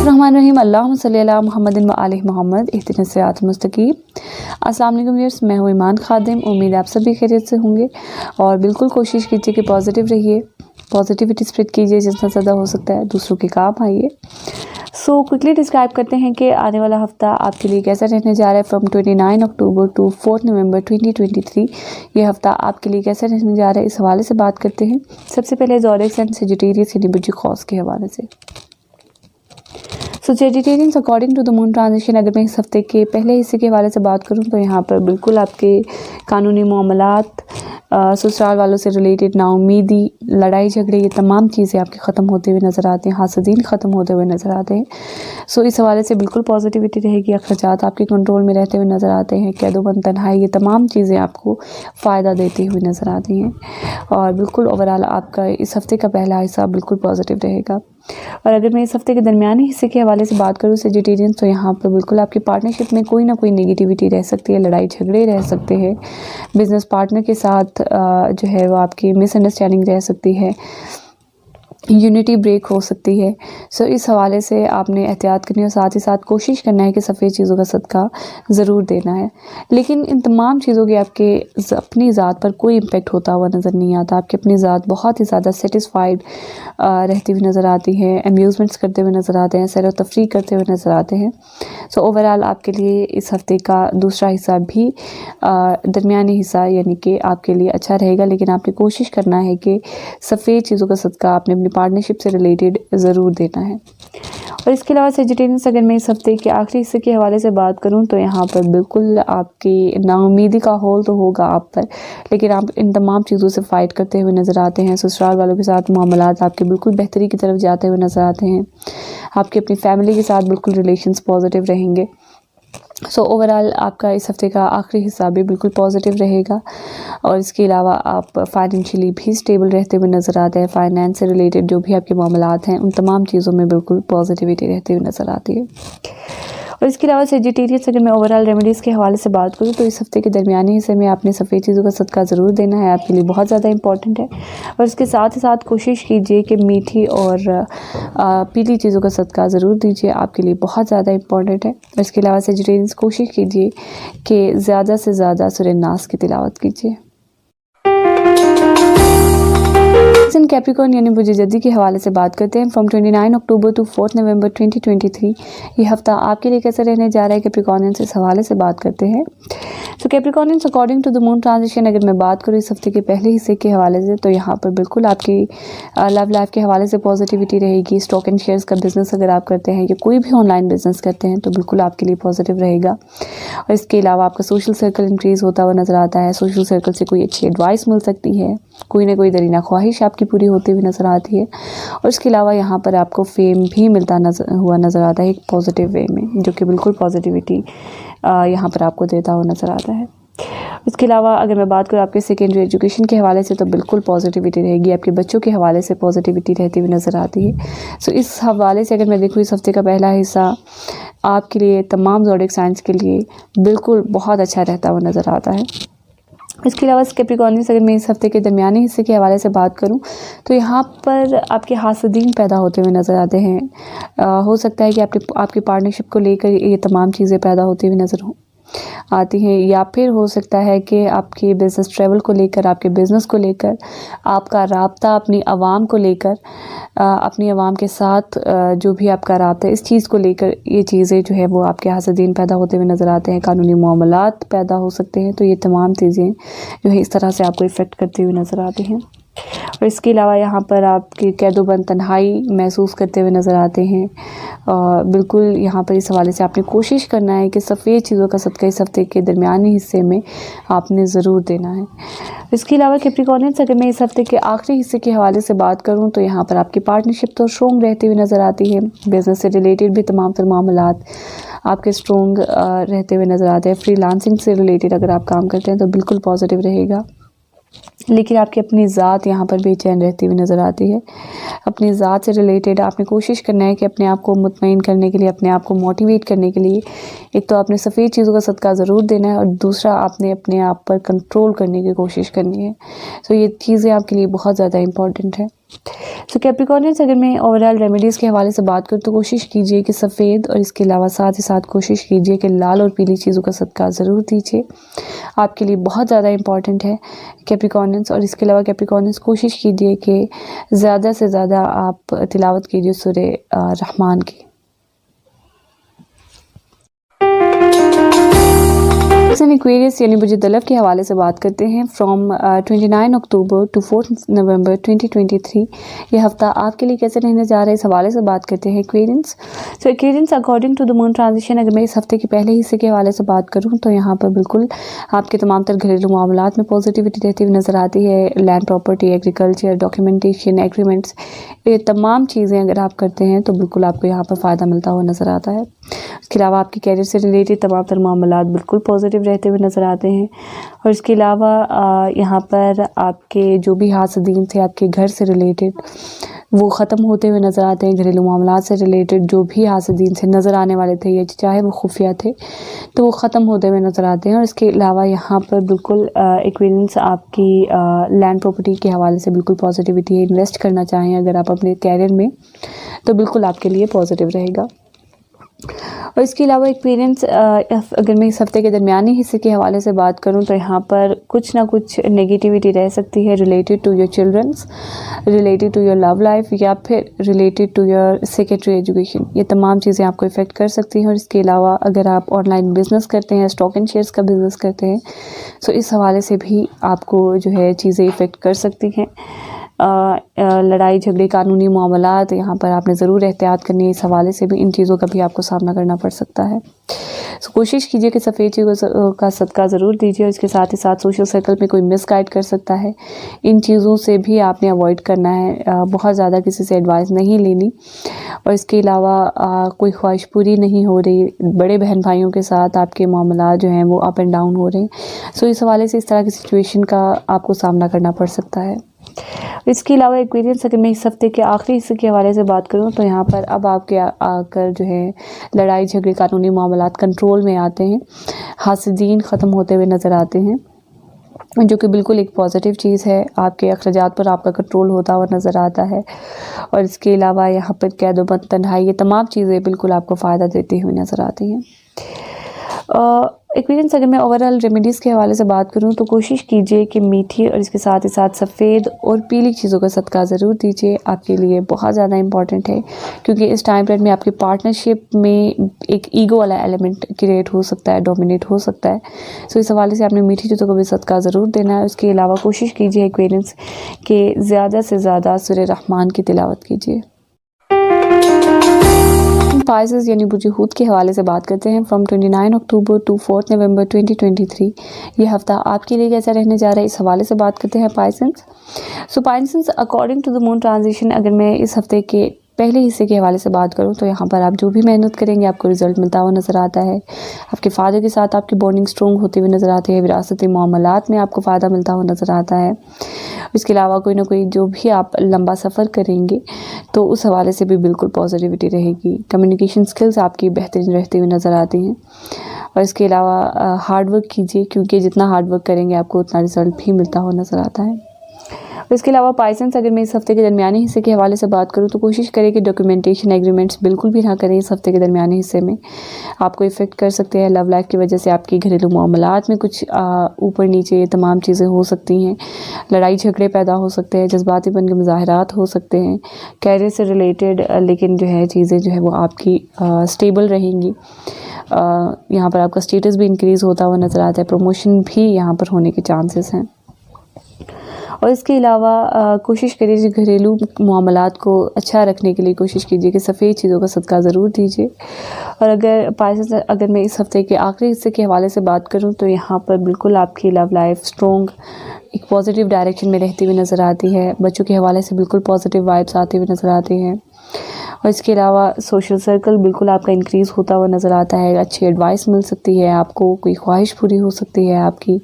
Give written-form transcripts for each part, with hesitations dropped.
रहमान रहीम अल्लाहुम्मा सल्ली अला मुहम्मदिन व आलि मोहम्मद इहदिनस सिरातल मुस्तकीम। अस्सलाम वालेकुम व्यूअर्स, मैं हूँ ईमान खादिम। उम्मीद है आप सभी खैरियत से होंगे और बिल्कुल कोशिश कीजिए कि पॉजिटिव रहिए, पॉजिटिविटी स्प्रेड कीजिए जितना ज़्यादा हो सकता है, दूसरों के काम आइए। सो क्विकली डिस्क्राइब करते हैं कि आने वाला हफ्ता आपके लिए कैसा रहने जा रहा है। फ्रॉम 29 अक्टूबर टू 4 नवंबर 2023 ये हफ्ता आपके लिए कैसा रहने जा रहा है, इस हवाले से बात करते हैं। सबसे पहले ज़ोडिएक एंड सजिटेरियस यानी बुर्ज खौस के हवाले से। So Sagittarians according to the moon transition, अगर मैं इस हफ्ते के पहले हिस्से के हवाले से बात करूं तो यहाँ पर बिल्कुल आपके कानूनी मामलात, ससुराल वालों से रिलेटेड नाउमीदी, लड़ाई झगड़े, ये तमाम चीज़ें आपके ख़त्म होते हुए नज़र आते हैं, हासदीन ख़त्म होते हुए नज़र आते हैं। सो इस हवाले से बिल्कुल पॉजिटिविटी रहेगी, अखराजात आपके कंट्रोल में रहते हुए नज़र आते हैं। कैदोबंद, तन्हाई, ये तमाम चीज़ें आपको फ़ायदा देती हुई नज़र आती हैं और बिल्कुल ओवरऑल आपका इस हफ्ते का पहला हिस्सा बिल्कुल पॉजिटिव रहेगा। और अगर मैं इस हफ्ते के दरमियानी हिस्से के हवाले से बात करूँ सजिटेरियंस, तो यहाँ पर बिल्कुल आपकी पार्टनरशिप में कोई ना कोई नेगेटिविटी रह सकती है, लड़ाई झगड़े रह सकते हैं, बिज़नेस पार्टनर के साथ जो है वो आपकी मिसअंडरस्टैंडिंग रह सकती है, यूनिटी ब्रेक हो सकती है। सो इस हवाले से आपने एहतियात करनी है और साथ ही साथ कोशिश करना है कि सफ़ेद चीज़ों का सदका ज़रूर देना है। लेकिन इन तमाम चीज़ों के आपके अपनी ज़ात पर कोई इम्पेक्ट होता हुआ नज़र नहीं आता। आपकी अपनी ज़ात बहुत ही ज़्यादा सेटिस्फाइड रहती हुई नज़र आती है, अम्यूज़मेंट्स करते हुए नज़र आते हैं, सैर व तफरीह करते हुए नज़र आते हैं। सो ओवरऑल आपके लिए इस हफ्ते का दूसरा हिस्सा भी दरमियानी हिस्सा यानी कि आपके लिए अच्छा रहेगा। लेकिन आपने कोशिश करना है कि सफ़ेद चीज़ों का सदका आपने अपनी पार्टनरशिप से रिलेटेड ज़रूर देना है। और इसके अलावा सजिटेरियंस, अगर मैं इस हफ्ते के आखिरी हिस्से के हवाले से बात करूं तो यहाँ पर बिल्कुल आपकी नाउमीदी का होल तो होगा आप पर, लेकिन आप इन तमाम चीज़ों से फ़ाइट करते हुए नज़र आते हैं। ससुराल वालों के साथ मामलात आपके बिल्कुल बेहतरी की तरफ जाते हुए नज़र आते हैं। आपकी अपनी फैमिली के साथ बिल्कुल रिलेशंस पॉजिटिव रहेंगे। सो ओवरऑल आपका इस हफ्ते का आखिरी हिस्सा भी बिल्कुल पॉजिटिव रहेगा। और इसके अलावा आप फाइनेंशियली भी स्टेबल रहते हुए नज़र आते हैं। फाइनेंस से रिलेटेड जो भी आपके मामलात हैं उन तमाम चीज़ों में बिल्कुल पॉजिटिविटी रहती हुई नज़र आती है। और इसके अलावा सजिटेरियंस, अगर मैं ओवरऑल रेमेडीज़ के हवाले से बात करूँ तो इस हफ्ते के दरमियानी हिस्से में आपने सफ़ेद चीज़ों का सदका ज़रूर देना है, आपके लिए बहुत ज़्यादा इंपॉर्टेंट है। और इसके साथ ही साथ कोशिश कीजिए कि मीठी और पीली चीज़ों का सदका ज़रूर दीजिए, आपके लिए बहुत ज़्यादा इंपॉर्टेंट है। और इसके अलावा सजिटेरियंस कोशिश कीजिए कि ज़्यादा से ज़्यादा सूरह नास की तिलावत कीजिए। कैप्रिकॉर्न यानी बुर्ज जद्दी के हवाले से बात करते हैं। फ्रॉम 29 अक्टूबर टू 4 नवंबर 2023 ये हफ्ता आपके लिए कैसा रहने जा रहा है, कैप्रिकॉर्नियंस, इस हवाले से बात करते हैं। तो Capricornians according to the moon transition, अगर मैं बात करूँ इस हफ्ते के पहले हिस्से के हवाले से तो यहाँ पर बिल्कुल आपकी लव लाइफ के हवाले से पॉजिटिविटी रहेगी। स्टॉक एंड शेयर्स का बिज़नेस अगर आप करते हैं या कोई भी ऑनलाइन बिज़नेस करते हैं तो बिल्कुल आपके लिए पॉजिटिव रहेगा। और इसके अलावा आपका सोशल सर्कल इंक्रीज़ होता हुआ नज़र आता है। सोशल सर्कल से कोई अच्छी एडवाइस मिल सकती है, कोई ना कोई दरीना ख्वाहिश आपकी पूरी होती हुई नज़र आती है। और इसके अलावा यहाँ पर आपको फेम भी मिलता हुआ नज़र आता है एक पॉजिटिव वे में, जो कि बिल्कुल पॉजिटिविटी यहाँ पर आपको देता हुआ नज़र आता है। इसके अलावा अगर मैं बात करूँ आपके सेकेंडरी एजुकेशन के हवाले से तो बिल्कुल पॉजिटिविटी रहेगी। आपके बच्चों के हवाले से पॉजिटिविटी रहती हुई नज़र आती है। सो इस हवाले से अगर मैं देखूँ इस हफ्ते का पहला हिस्सा आपके लिए तमाम ज़ोडिएक साइंस के लिए बिल्कुल बहुत अच्छा रहता हुआ नज़र आता है। इसके अलावा कैप्रिकॉर्नियंस, अगर मैं इस हफ्ते के दरमियानी हिस्से के हवाले से बात करूं तो यहाँ पर आपके हासदीन पैदा होते हुए नज़र आते हैं। हो सकता है कि आपकी पार्टनरशिप को लेकर ये तमाम चीज़ें पैदा होती हुई नज़र आती हैं, या फिर हो सकता है कि आपके बिज़नेस ट्रैवल को लेकर, आपके बिज़नेस को लेकर, आपका राब्ता अपनी आवाम को लेकर, अपनी आवाम के साथ जो भी आपका राब्ता है इस चीज़ को लेकर ये चीज़ें जो है वो आपके हासदीन पैदा होते हुए नज़र आते हैं। कानूनी मामलात पैदा हो सकते हैं। तो ये तमाम चीज़ें जो है इस तरह से आपको इफ़ेक्ट करती हुई नज़र आती हैं। और इसके अलावा यहाँ पर आपकी कैदोबंद, तन्हाई महसूस करते हुए नज़र आते हैं। बिल्कुल यहाँ पर इस हवाले से आपने कोशिश करना है कि सफ़ेद चीज़ों का सदका इस हफ्ते के दरमियानी हिस्से में आपने ज़रूर देना है। इसके अलावा कैप्रिकॉर्नियंस, अगर मैं इस हफ्ते के आखिरी हिस्से के हवाले से बात करूँ तो यहाँ पर आपकी पार्टनरशिप तो स्ट्रॉन्ग रहती हुई नज़र आती है। बिज़नेस से रिलेटेड भी तमाम तर मामलात आपके स्ट्रॉन्ग रहते हुए नज़र आते हैं। फ्रीलांसिंग से रिलेटेड अगर आप काम करते हैं तो बिल्कुल पॉजिटिव रहेगा। लेकिन आपकी अपनी ज़ात यहाँ पर बेचैन रहती हुई नज़र आती है। अपनी ज़ात से रिलेटेड आपने कोशिश करना है कि अपने आप को मुतमईन करने के लिए, अपने आप को मोटिवेट करने के लिए एक तो आपने सफ़ेद चीज़ों का सदका ज़रूर देना है और दूसरा आपने अपने आप पर कंट्रोल करने की कोशिश करनी है। सो ये चीज़ें आपके लिए बहुत ज़्यादा इम्पॉर्टेंट है। सो कैप्रिकॉर्नियंस, अगर मैं ओवरऑल रेमेडीज़ के हवाले से बात करूँ तो कोशिश कीजिए कि सफ़ेद और इसके अलावा साथ ही साथ कोशिश कीजिए कि लाल और पीली चीज़ों का सदका ज़रूर दीजिए। आपके लिए बहुत ज़्यादा इम्पॉर्टेंट है कैप्रिकॉर्नियंस। और इसके अलावा कैप्रिकॉर्नियंस कोशिश कीजिए कि ज़्यादा से ज़्यादा आप तिलावत कीजिए सूरे रहमान की। एक्वेरियस यानी बुर्ज दलफ के हवाले से बात करते हैं। फ्रॉम 29 अक्टूबर टू 4 नवंबर 2023 ये हफ्ता आपके लिए कैसे रहने जा रहा है, इस हवाले से बात करते हैं Aquarians. So Aquarians, according to the moon transition, अगर मैं इस हफ्ते के पहले हिस्से के हवाले से बात करूं तो यहाँ पर बिल्कुल आपके तमाम तर घरेलू मामलात में पॉजिटिविटी रहती हुई नज़र आती है। Land property, agriculture, documentation, agreements, ये तमाम चीज़ें अगर आप करते हैं तो बिल्कुल आपको यहाँ पर फ़ायदा मिलता हुआ नज़र आता है। इसके अलावा आपके कैरियर से रिलेटेड तमाम तर मामलात बिल्कुल पॉजिटिव रहते हुए नज़र आते हैं। और इसके अलावा यहाँ पर आपके जो भी हासदीन थे आपके घर से रिलेटेड, वो ख़त्म होते हुए नज़र आते हैं। घरेलू मामलात से रिलेटेड जो भी हासदीन से नज़र आने वाले थे या चाहे वो खुफिया थे तो वो ख़त्म होते हुए नज़र आते हैं। और इसके अलावा यहाँ पर बिल्कुल एक्वेरियंस आपकी लैंड प्रॉपर्टी के हवाले से बिल्कुल पॉजिटिविटी है। इन्वेस्ट करना चाहें अगर आप अपने कैरियर में तो बिल्कुल आपके लिए पॉजिटिव रहेगा। और इसके अलावा एक्सपीरियंस, अगर मैं इस हफ्ते के दरमियानी हिस्से के हवाले से बात करूं तो यहाँ पर कुछ ना कुछ नेगेटिविटी रह सकती है related to your childrens, related to your love life या फिर related to your secondary education. ये तमाम चीज़ें आपको इफ़ेक्ट कर सकती हैं। और इसके अलावा अगर आप ऑनलाइन बिज़नेस करते हैं, स्टॉक एंड शेयर्स का बिज़नेस करते हैं, तो इस हवाले से भी आपको जो है चीज़ें इफ़ेक्ट कर सकती हैं। लड़ाई झगड़े, कानूनी मामलात, यहाँ पर आपने ज़रूर एहतियात करनी है। इस हवाले से भी इन चीज़ों का भी आपको सामना करना पड़ सकता है। सो कोशिश कीजिए कि सफ़ेद चीज़ों का सदका ज़रूर दीजिए। और इसके साथ ही साथ सोशल सर्कल में कोई मिसगाइड कर सकता है, इन चीज़ों से भी आपने अवॉइड करना है। बहुत ज़्यादा किसी से एडवाइस नहीं लेनी। और इसके अलावा कोई ख्वाहिश पूरी नहीं हो रही, बड़े बहन भाइयों के साथ आपके मामला जो हैं वो अप एंड डाउन हो रहे हैं। सो इस हवाले से इस तरह की सिचुएशन का आपको सामना करना पड़ सकता है। इसके अलावा एक्वेरियंस, अगर मैं इस हफ्ते के आखिरी हिस्से के हवाले से बात करूं तो यहाँ पर अब आपके आकर जो है लड़ाई झगड़े, कानूनी मामलात कंट्रोल में आते हैं। हासदीन ख़त्म होते हुए नज़र आते हैं, जो कि बिल्कुल एक पॉजिटिव चीज़ है। आपके अखराजात पर आपका कंट्रोल होता हुआ नज़र आता है। और इसके अलावा यहाँ पर कैदोबंद, तन्हाई, ये तमाम चीज़ें बिल्कुल आपको फ़ायदा देती हुई नज़र आती हैं। एक्वेरियंस, अगर मैं ओवरऑल रेमेडीज़ के हवाले से बात करूं तो कोशिश कीजिए कि मीठी और इसके साथ ही साथ सफ़ेद और पीली चीज़ों का सदका ज़रूर दीजिए। आपके लिए बहुत ज़्यादा इंपॉर्टेंट है, क्योंकि इस टाइम पीरियड में आपकी पार्टनरशिप में एक ईगो वाला एलिमेंट क्रिएट हो सकता है, डोमिनेट हो सकता है। सो इस हवाले से आपने मीठी चीज़ों का भी सदका ज़रूर देना है। उसके अलावा कोशिश कीजिए एक्वेरियंस कि ज़्यादा से ज़्यादा सूरे रहमान की तिलावत कीजिए। पाइसेस यानी बुर्ज हूत के हवाले से बात करते हैं। फ्रॉम 29 अक्टूबर टू 4 नवंबर 2023 ये हफ्ता आपके लिए कैसा रहने जा रहा है, इस हवाले से बात करते हैं Pisceans. So Pisceans, according to the moon transition, अगर मैं इस हफ्ते के पहले हिस्से के हवाले से बात करूं तो यहाँ पर आप जो भी मेहनत करेंगे आपको रिजल्ट मिलता हुआ नज़र आता है। आपके फ़ादर के साथ आपकी बॉन्डिंग स्ट्रॉन्ग होती हुई नज़र आती है। विरासती मामलात में आपको फ़ायदा मिलता हुआ नज़र आता है। इसके अलावा कोई ना कोई जो भी आप लंबा सफ़र करेंगे तो उस हवाले से भी बिल्कुल पॉजिटिविटी रहेगी। कम्युनिकेशन स्किल्स आपकी बेहतरीन रहती हुई नज़र आती हैं। और इसके अलावा हार्ड वर्क कीजिए, क्योंकि जितना हार्ड वर्क करेंगे आपको उतना रिज़ल्ट भी मिलता हुआ नज़र आता है। इसके अलावा पाइसेंस, अगर मैं इस हफ्ते के दरमियानी हिस्से के हवाले से बात करूं तो कोशिश करें कि डॉक्यूमेंटेशन, एग्रीमेंट्स बिल्कुल भी ना करें। इस हफ्ते के दरमियानी हिस्से में आपको इफ़ेक्ट कर सकते हैं। लव लाइफ की वजह से आपकी घरेलू मामलात में कुछ ऊपर नीचे ये तमाम चीज़ें हो सकती हैं। लड़ाई झगड़े पैदा हो सकते हैं, जज्बातीपन के मुज़ाहरात हो सकते हैं। कैरियर से रिलेटेड लेकिन जो है चीज़ें जो है वो आपकी स्टेबल रहेंगी। यहाँ पर आपका स्टेटस भी इंक्रीज़ होता हुआ नज़र आता है। प्रमोशन भी यहाँ पर होने के चांसेस हैं। और इसके अलावा कोशिश करिए कि घरेलू मामलात को अच्छा रखने के लिए कोशिश कीजिए कि सफ़ेद चीज़ों का सदका ज़रूर दीजिए। और अगर मैं इस हफ्ते के आखिरी हिस्से के हवाले से बात करूं तो यहाँ पर बिल्कुल आपकी लव लाइफ स्ट्रॉन्ग एक पॉजिटिव डायरेक्शन में रहती हुई नज़र आती है। बच्चों के हवाले से बिल्कुल पॉजिटिव वाइब्स आती हुई नज़र आती हैं। और इसके अलावा सोशल सर्कल बिल्कुल आपका इंक्रीज़ होता हुआ नज़र आता है। अच्छी एडवाइस मिल सकती है आपको, कोई ख्वाहिश पूरी हो सकती है आपकी,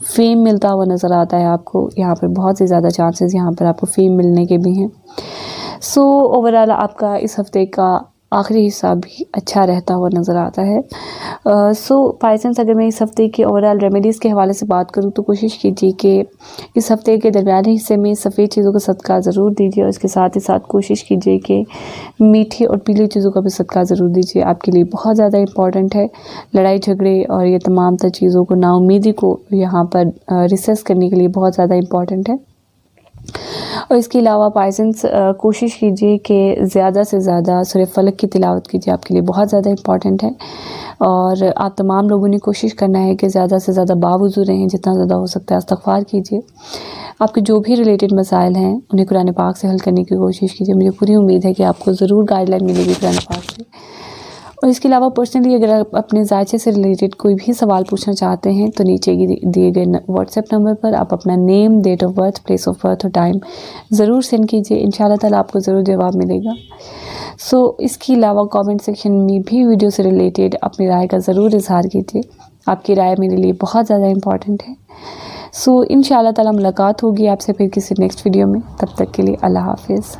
फेम मिलता हुआ नज़र आता है आपको। यहाँ पर बहुत से ज़्यादा चांसेस यहाँ पर आपको फेम मिलने के भी हैं। सो ओवरऑल आपका इस हफ़्ते का आखिरी हिस्सा भी अच्छा रहता हुआ नज़र आता है। सो पाइसेंस, अगर मैं इस हफ़्ते की ओवरऑल रेमेडीज़ के हवाले से बात करूँ तो कोशिश कीजिए कि इस हफ़्ते के दरमियानी हिस्से में सफ़ेद चीज़ों का सदका ज़रूर दीजिए और इसके साथ ही साथ कोशिश कीजिए कि मीठी और पीली चीज़ों का भी सदका ज़रूर दीजिए। आपके लिए बहुत ज़्यादा इंपॉर्टेंट है। लड़ाई झगड़े और ये तमाम तर चीज़ों को, नाउमीदी को यहाँ पर रिसेस करने के लिए बहुत ज़्यादा इंपॉर्टेंट है। और इसके अलावा पाइसेंस, कोशिश कीजिए कि ज़्यादा से ज़्यादा सूरह फलक की तिलावत कीजिए, आपके लिए बहुत ज़्यादा इंपॉर्टेंट है। और आप तमाम लोगों ने कोशिश करना है कि ज़्यादा से ज़्यादा बावुज़ू रहें, जितना ज़्यादा हो सकता है इस्तिग़फ़ार कीजिए। आपके जो भी रिलेटेड मसाइल हैं उन्हें कुरान पाक से हल करने की कोशिश कीजिए। मुझे पूरी उम्मीद है कि आपको ज़रूर गाइडलाइन मिलेगी कुरान पाक से। और इसके अलावा पर्सनली अगर आप अपने ज़ायचे से रिलेटेड कोई भी सवाल पूछना चाहते हैं तो नीचे दिए गए व्हाट्सएप नंबर पर आप अपना name, date of birth, place of birth और टाइम ज़रूर सेंड कीजिए। इंशाल्लाह ताला आपको ज़रूर जवाब मिलेगा। सो इसके अलावा कमेंट सेक्शन में भी वीडियो से रिलेटेड अपनी राय का ज़रूर इजहार कीजिए। आपकी राय मेरे लिए बहुत ज़्यादा इंपॉर्टेंट है। सो इंशाल्लाह ताला मुलाकात होगी आपसे फिर किसी नेक्स्ट वीडियो में। तब तक के लिए अल्लाह हाफिज़।